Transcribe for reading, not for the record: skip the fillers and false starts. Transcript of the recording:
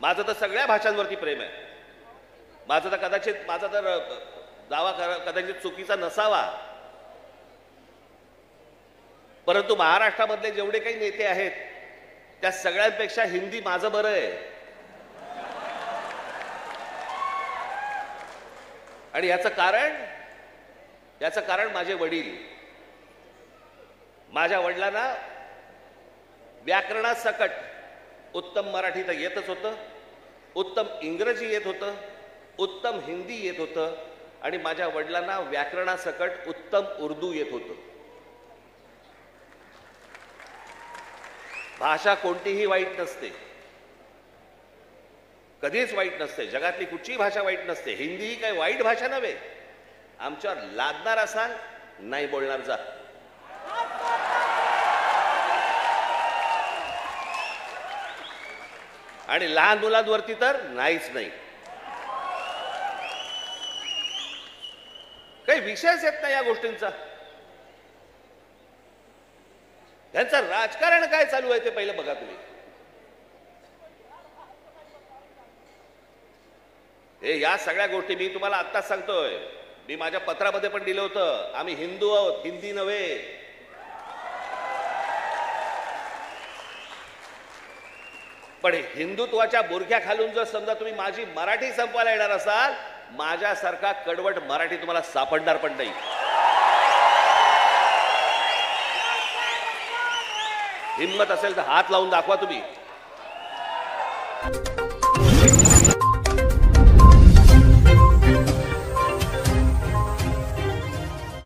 माझं तर सगळ्या भाषांवरती प्रेम आहे. माझा तर दावा कदाचित चुकीचा नसावा, परंतु महाराष्ट्रामधले जेवढे काही नेते आहेत त्या सगळ्यांपेक्षा हिंदी माझं बरं आहे. आणि याचं कारण माझे वडील. माझ्या वडिलांना व्याकरणासकट उत्तम मराठी तर येतच होतं, उत्तम इंग्रजी येत होतं, उत्तम हिंदी येत होतं, आणि माझ्या वडिलांना व्याकरणासकट उत्तम उर्दू येत होतं. भाषा कोणतीही वाईट नसते, कधीच वाईट नसते. जगातली कुठचीही भाषा वाईट नसते. हिंदी ही काही वाईट भाषा नव्हे. आमच्यावर लादणार असाल, नाही बोलणार जा. आणि लहान मुलांवरती तर नाहीच नाही. काही विषयच येत नाही या गोष्टींचा. त्यांचं राजकारण काय चालू आहे ते पहिलं बघा तुम्ही. हे या सगळ्या गोष्टी मी तुम्हाला आत्ताच सांगतोय. मी माझ्या पत्रामध्ये पण दिलं होतं, आम्ही हिंदू आहोत, हिंदी नव्हे. पण हिंदुत्वाच्या बुरख्या खालून जर समजा तुम्ही माझी मराठी संपवायला येणार असाल, माझ्यासारखा कडवट मराठी तुम्हाला सापडणार पण नाही. हिम्मत असेल तर हात लावून दाखवा तुम्ही.